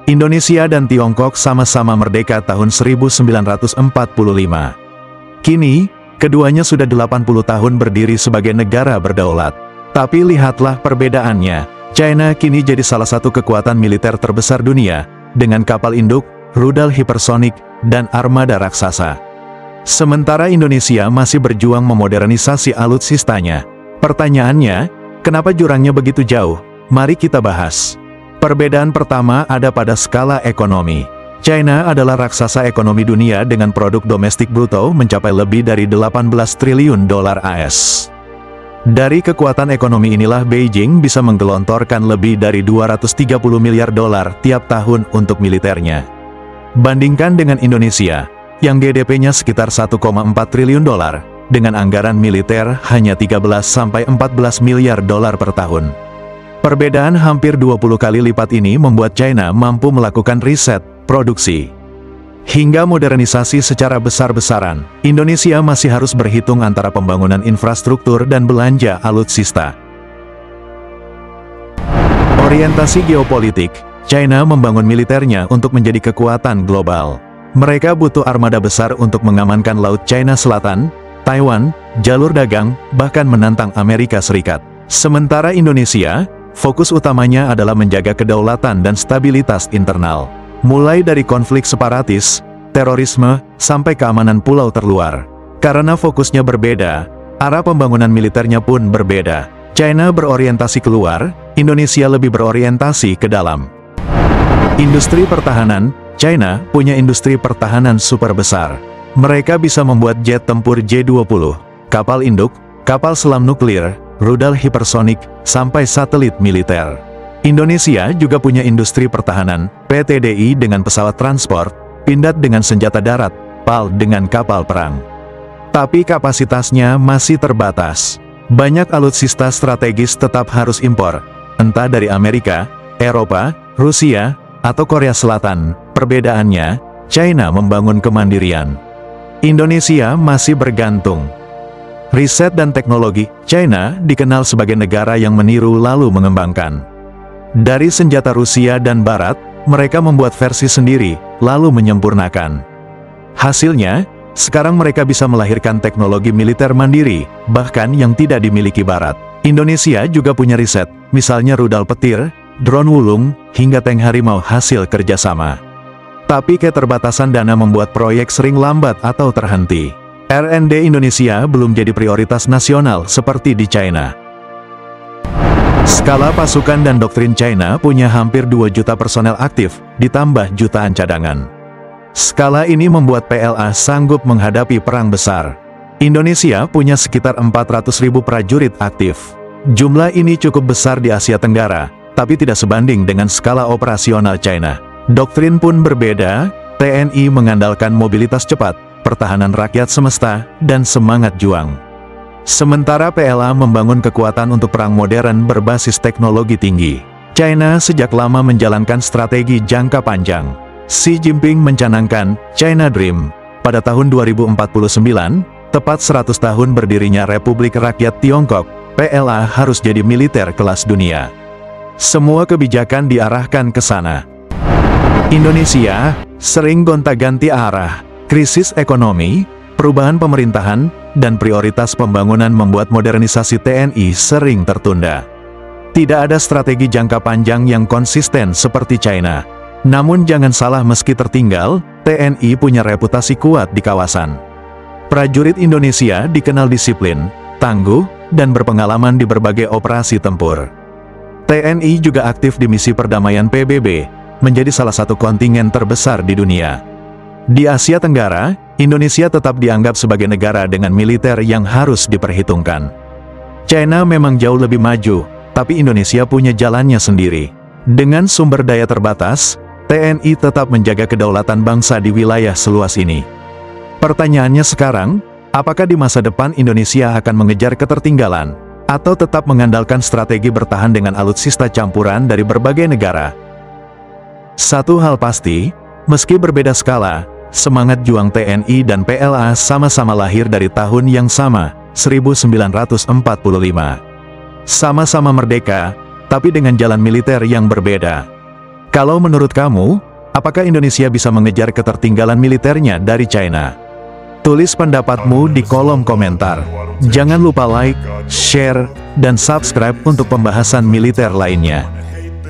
Indonesia dan Tiongkok sama-sama merdeka tahun 1945. Kini, keduanya sudah 80 tahun berdiri sebagai negara berdaulat. Tapi lihatlah perbedaannya. China kini jadi salah satu kekuatan militer terbesar dunia, dengan kapal induk, rudal hipersonik, dan armada raksasa. Sementara Indonesia masih berjuang memodernisasi alutsistanya. Pertanyaannya, kenapa jurangnya begitu jauh? Mari kita bahas. Perbedaan pertama ada pada skala ekonomi. China adalah raksasa ekonomi dunia dengan produk domestik bruto mencapai lebih dari 18 triliun dolar AS. Dari kekuatan ekonomi inilah Beijing bisa menggelontorkan lebih dari 230 miliar dolar tiap tahun untuk militernya. Bandingkan dengan Indonesia, yang GDP-nya sekitar 1,4 triliun dolar, dengan anggaran militer hanya 13-14 miliar dolar per tahun. Perbedaan hampir 20 kali lipat ini membuat China mampu melakukan riset, produksi, hingga modernisasi secara besar-besaran. Indonesia masih harus berhitung antara pembangunan infrastruktur dan belanja alutsista. Orientasi geopolitik, China membangun militernya untuk menjadi kekuatan global. Mereka butuh armada besar untuk mengamankan Laut China Selatan, Taiwan, jalur dagang, bahkan menantang Amerika Serikat. Sementara Indonesia, fokus utamanya adalah menjaga kedaulatan dan stabilitas internal. Mulai dari konflik separatis, terorisme, sampai keamanan pulau terluar. Karena fokusnya berbeda, arah pembangunan militernya pun berbeda. China berorientasi keluar, Indonesia lebih berorientasi ke dalam. Industri pertahanan, China punya industri pertahanan super besar. Mereka bisa membuat jet tempur J-20, kapal induk, kapal selam nuklir, rudal hipersonik, sampai satelit militer. Indonesia juga punya industri pertahanan, PTDI dengan pesawat transport, Pindad dengan senjata darat, PAL dengan kapal perang. Tapi kapasitasnya masih terbatas. Banyak alutsista strategis tetap harus impor, entah dari Amerika, Eropa, Rusia, atau Korea Selatan. Perbedaannya, China membangun kemandirian. Indonesia masih bergantung. Riset dan teknologi, China dikenal sebagai negara yang meniru lalu mengembangkan. Dari senjata Rusia dan Barat, mereka membuat versi sendiri, lalu menyempurnakan. Hasilnya, sekarang mereka bisa melahirkan teknologi militer mandiri, bahkan yang tidak dimiliki Barat. Indonesia juga punya riset, misalnya rudal petir, drone wulung, hingga tank harimau hasil kerjasama. Tapi keterbatasan dana membuat proyek sering lambat atau terhenti. R&D Indonesia belum jadi prioritas nasional seperti di China. Skala pasukan dan doktrin China punya hampir 2 juta personel aktif, ditambah jutaan cadangan. Skala ini membuat PLA sanggup menghadapi perang besar. Indonesia punya sekitar 400.000 prajurit aktif. Jumlah ini cukup besar di Asia Tenggara, tapi tidak sebanding dengan skala operasional China. Doktrin pun berbeda, TNI mengandalkan mobilitas cepat, pertahanan rakyat semesta, dan semangat juang. Sementara PLA membangun kekuatan untuk perang modern berbasis teknologi tinggi. China sejak lama menjalankan strategi jangka panjang. Xi Jinping mencanangkan China Dream. Pada tahun 2049, tepat 100 tahun berdirinya Republik Rakyat Tiongkok, PLA harus jadi militer kelas dunia. Semua kebijakan diarahkan ke sana. Indonesia sering gonta-ganti arah. Krisis ekonomi, perubahan pemerintahan, dan prioritas pembangunan membuat modernisasi TNI sering tertunda. Tidak ada strategi jangka panjang yang konsisten seperti China. Namun jangan salah, meski tertinggal, TNI punya reputasi kuat di kawasan. Prajurit Indonesia dikenal disiplin, tangguh, dan berpengalaman di berbagai operasi tempur. TNI juga aktif di misi perdamaian PBB, menjadi salah satu kontingen terbesar di dunia. Di Asia Tenggara, Indonesia tetap dianggap sebagai negara dengan militer yang harus diperhitungkan. China memang jauh lebih maju, tapi Indonesia punya jalannya sendiri. Dengan sumber daya terbatas, TNI tetap menjaga kedaulatan bangsa di wilayah seluas ini. Pertanyaannya sekarang, apakah di masa depan Indonesia akan mengejar ketertinggalan, atau tetap mengandalkan strategi bertahan dengan alutsista campuran dari berbagai negara? Satu hal pasti, meski berbeda skala, semangat juang TNI dan PLA sama-sama lahir dari tahun yang sama, 1945. Sama-sama merdeka, tapi dengan jalan militer yang berbeda. Kalau menurut kamu, apakah Indonesia bisa mengejar ketertinggalan militernya dari China? Tulis pendapatmu di kolom komentar. Jangan lupa like, share, dan subscribe untuk pembahasan militer lainnya.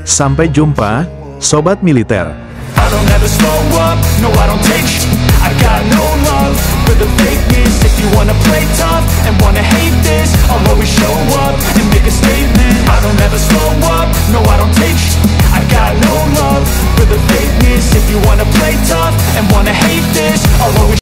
Sampai jumpa, Sobat Militer. I don't ever slow up, no I don't take sh**. I got no love for the fakeness. If you wanna play tough and wanna hate this, I'll always show up and make a statement. I don't ever slow up, no I don't take sh**. I got no love for the fakeness. If you wanna play tough and wanna hate this, I'll always